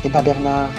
t'inquiète pas Bernard.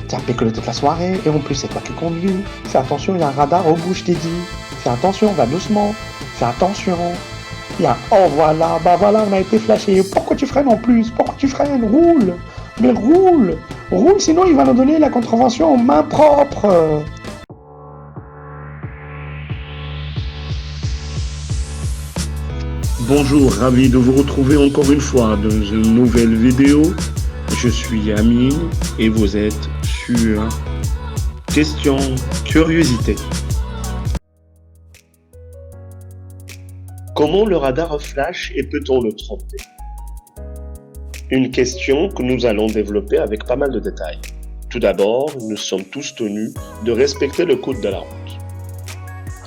T'as picolé toute la soirée et en plus c'est toi qui conduis. Fais attention, il y a un radar au bout, je t'ai dit. Fais attention, va doucement. Fais attention. Il y a... Oh voilà, bah voilà, on a été flashé. Pourquoi tu freines en plus? Pourquoi tu freines? Roule. Mais roule. Roule, sinon il va nous donner la contravention en main propre. Bonjour, ravi de vous retrouver encore une fois dans une nouvelle vidéo. Je suis Amine et vous êtes sur Question Curiosité. Comment le radar flash et peut-on le tromper? Une question que nous allons développer avec pas mal de détails. Tout d'abord, nous sommes tous tenus de respecter le code de la route.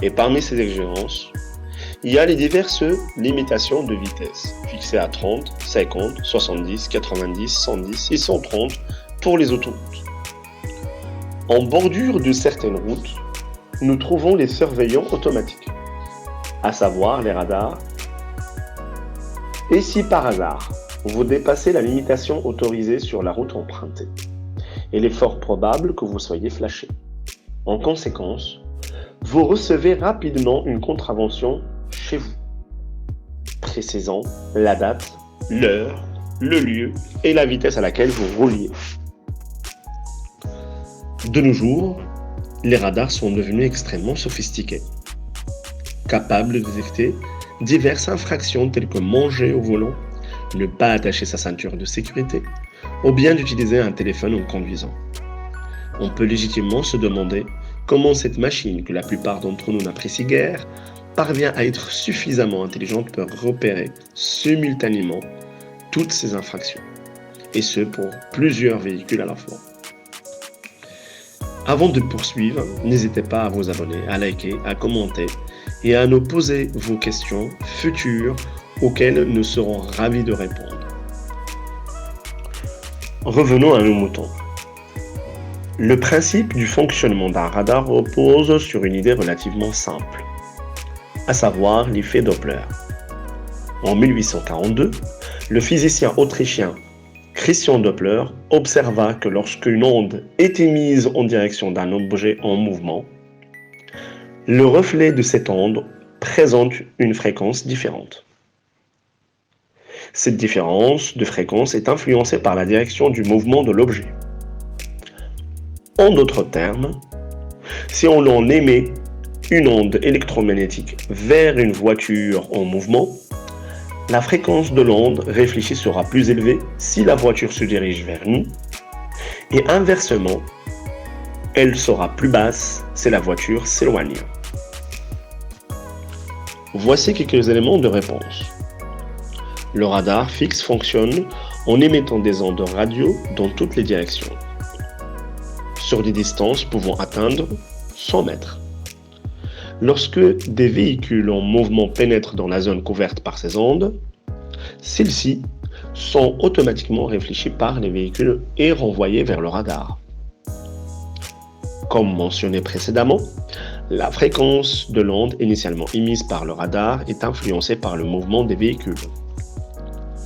Et parmi ces exigences, il y a les diverses limitations de vitesse, fixées à 30, 50, 70, 90, 110 et 130 pour les autoroutes. En bordure de certaines routes, nous trouvons les surveillants automatiques, à savoir les radars. Et si par hasard, vous dépassez la limitation autorisée sur la route empruntée, il est fort probable que vous soyez flashé. En conséquence, vous recevez rapidement une contravention chez vous, précisant la date, l'heure, le lieu et la vitesse à laquelle vous rouliez. De nos jours, les radars sont devenus extrêmement sophistiqués, capables de détecter diverses infractions telles que manger au volant, ne pas attacher sa ceinture de sécurité ou bien d'utiliser un téléphone en conduisant. On peut légitimement se demander comment cette machine, que la plupart d'entre nous n'apprécient guère, parvient à être suffisamment intelligente pour repérer simultanément toutes ces infractions, et ce pour plusieurs véhicules à la fois. Avant de poursuivre, n'hésitez pas à vous abonner, à liker, à commenter et à nous poser vos questions futures auxquelles nous serons ravis de répondre. Revenons à nos moutons. Le principe du fonctionnement d'un radar repose sur une idée relativement simple, à savoir l'effet Doppler. En 1842, le physicien autrichien Christian Doppler observa que lorsqu'une onde est émise en direction d'un objet en mouvement, le reflet de cette onde présente une fréquence différente. Cette différence de fréquence est influencée par la direction du mouvement de l'objet. En d'autres termes, si on en émet une onde électromagnétique vers une voiture en mouvement, la fréquence de l'onde réfléchie sera plus élevée si la voiture se dirige vers nous, et inversement, elle sera plus basse si la voiture s'éloigne. Voici quelques éléments de réponse. Le radar fixe fonctionne en émettant des ondes radio dans toutes les directions, sur des distances pouvant atteindre 100 mètres. Lorsque des véhicules en mouvement pénètrent dans la zone couverte par ces ondes, celles-ci sont automatiquement réfléchies par les véhicules et renvoyées vers le radar. Comme mentionné précédemment, la fréquence de l'onde initialement émise par le radar est influencée par le mouvement des véhicules.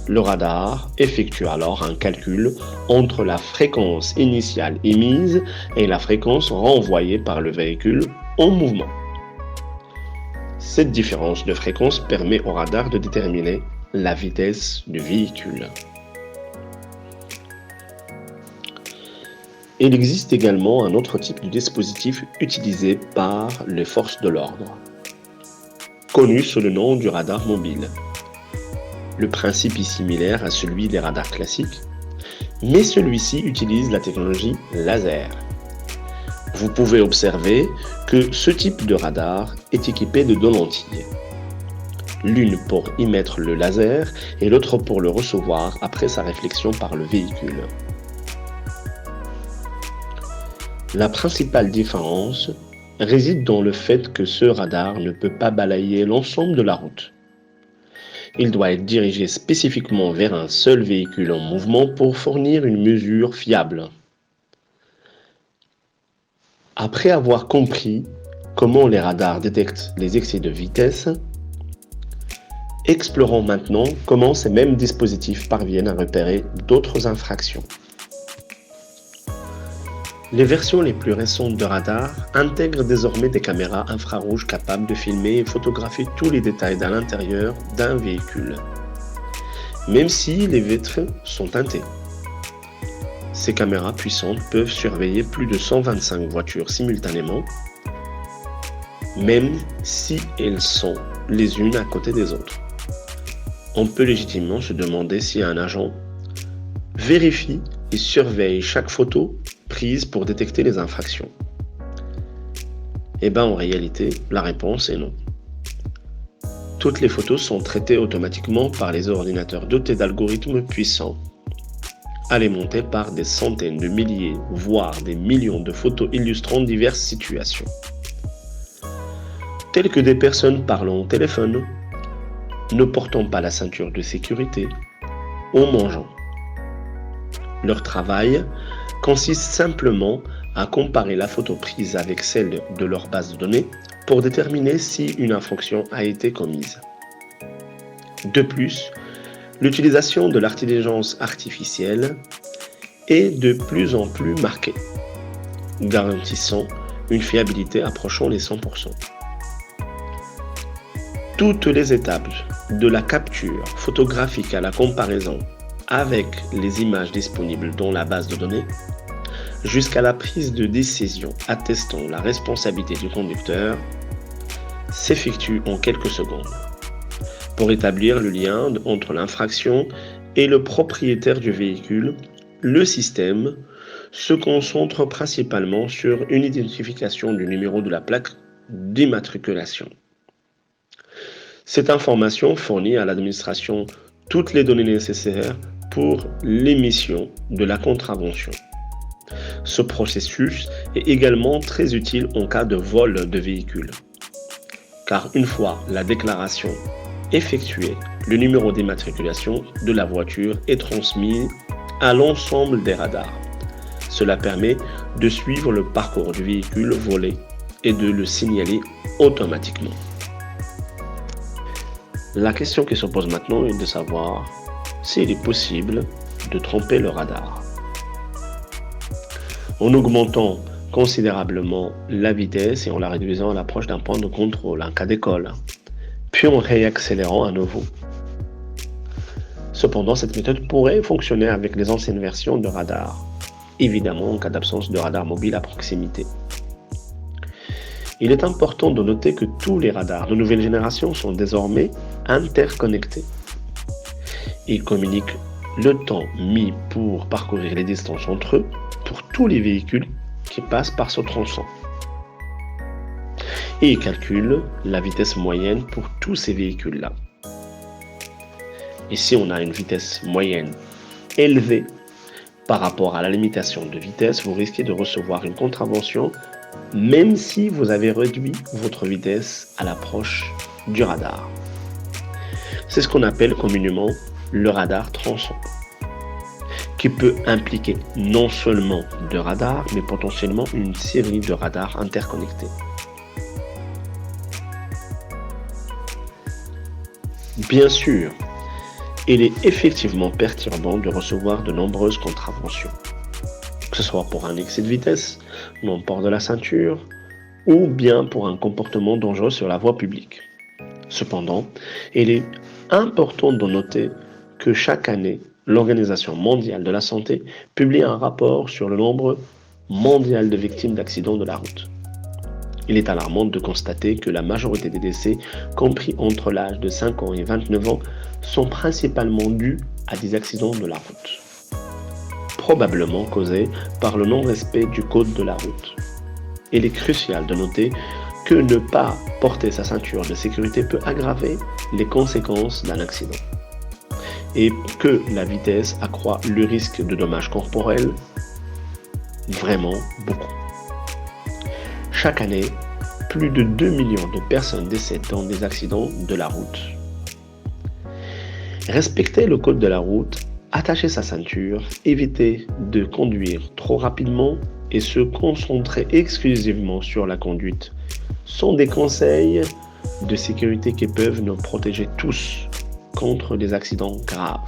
Le radar effectue alors un calcul entre la fréquence initiale émise et la fréquence renvoyée par le véhicule en mouvement. Cette différence de fréquence permet au radar de déterminer la vitesse du véhicule. Il existe également un autre type de dispositif utilisé par les forces de l'ordre, connu sous le nom du radar mobile. Le principe est similaire à celui des radars classiques, mais celui-ci utilise la technologie laser. Vous pouvez observer que ce type de radar est équipé de deux lentilles, l'une pour émettre le laser et l'autre pour le recevoir après sa réflexion par le véhicule. La principale différence réside dans le fait que ce radar ne peut pas balayer l'ensemble de la route. Il doit être dirigé spécifiquement vers un seul véhicule en mouvement pour fournir une mesure fiable. Après avoir compris comment les radars détectent les excès de vitesse, explorons maintenant comment ces mêmes dispositifs parviennent à repérer d'autres infractions. Les versions les plus récentes de radar intègrent désormais des caméras infrarouges capables de filmer et photographier tous les détails de l'intérieur d'un véhicule, même si les vitres sont teintées. Ces caméras puissantes peuvent surveiller plus de 125 voitures simultanément, même si elles sont les unes à côté des autres. On peut légitimement se demander si un agent vérifie et surveille chaque photo prise pour détecter les infractions. En réalité, la réponse est non. Toutes les photos sont traitées automatiquement par les ordinateurs dotés d'algorithmes puissants, alimentés par des centaines de milliers, voire des millions de photos illustrant diverses situations, telles que des personnes parlant au téléphone, ne portant pas la ceinture de sécurité ou mangeant. Leur travail consiste simplement à comparer la photo prise avec celle de leur base de données pour déterminer si une infraction a été commise. De plus, l'utilisation de l'intelligence artificielle est de plus en plus marquée, garantissant une fiabilité approchant les 100%. Toutes les étapes, de la capture photographique à la comparaison avec les images disponibles dans la base de données, jusqu'à la prise de décision attestant la responsabilité du conducteur, s'effectuent en quelques secondes. Pour établir le lien entre l'infraction et le propriétaire du véhicule, le système se concentre principalement sur une identification du numéro de la plaque d'immatriculation. Cette information fournit à l'administration toutes les données nécessaires pour l'émission de la contravention. Ce processus est également très utile en cas de vol de véhicule, car une fois la déclaration effectuée, le numéro d'immatriculation de la voiture est transmis à l'ensemble des radars. Cela permet de suivre le parcours du véhicule volé et de le signaler automatiquement. La question qui se pose maintenant est de savoir s'il est possible de tromper le radar. En augmentant considérablement la vitesse et en la réduisant à l'approche d'un point de contrôle en cas d'école, puis en réaccélérant à nouveau. Cependant, cette méthode pourrait fonctionner avec les anciennes versions de radar, évidemment en cas d'absence de radar mobile à proximité. Il est important de noter que tous les radars de nouvelle génération sont désormais interconnectés. Ils communiquent le temps mis pour parcourir les distances entre eux pour tous les véhicules qui passent par ce tronçon. Et ils calculent la vitesse moyenne pour tous ces véhicules-là. Et si on a une vitesse moyenne élevée par rapport à la limitation de vitesse, vous risquez de recevoir une contravention même si vous avez réduit votre vitesse à l'approche du radar. C'est ce qu'on appelle communément le radar tronçon, qui peut impliquer non seulement deux radars, mais potentiellement une série de radars interconnectés. Bien sûr, il est effectivement perturbant de recevoir de nombreuses contraventions, que ce soit pour un excès de vitesse, non-port de la ceinture, ou bien pour un comportement dangereux sur la voie publique. Cependant, il est important de noter que chaque année, l'Organisation mondiale de la santé publie un rapport sur le nombre mondial de victimes d'accidents de la route. Il est alarmant de constater que la majorité des décès, compris entre l'âge de 5 ans et 29 ans, sont principalement dus à des accidents de la route, probablement causés par le non-respect du code de la route. Il est crucial de noter que ne pas porter sa ceinture de sécurité peut aggraver les conséquences d'un accident et que la vitesse accroît le risque de dommages corporels vraiment beaucoup. Chaque année, plus de 2 millions de personnes décèdent dans des accidents de la route. Respecter le code de la route, attacher sa ceinture, éviter de conduire trop rapidement et se concentrer exclusivement sur la conduite sont des conseils de sécurité qui peuvent nous protéger tous contre des accidents graves.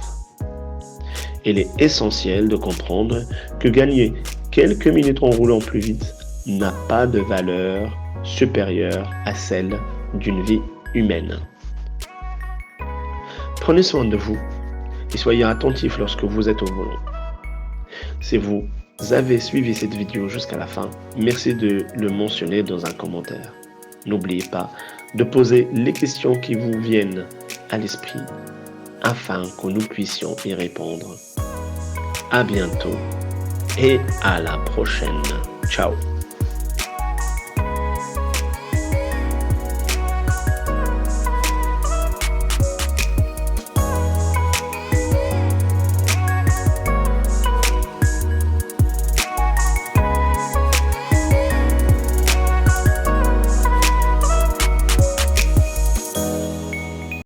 Il est essentiel de comprendre que gagner quelques minutes en roulant plus vite n'a pas de valeur supérieure à celle d'une vie humaine. Prenez soin de vous et soyez attentifs lorsque vous êtes au volant. Si vous avez suivi cette vidéo jusqu'à la fin, merci de le mentionner dans un commentaire. N'oubliez pas de poser les questions qui vous viennent à l'esprit afin que nous puissions y répondre. À bientôt et à la prochaine. Ciao.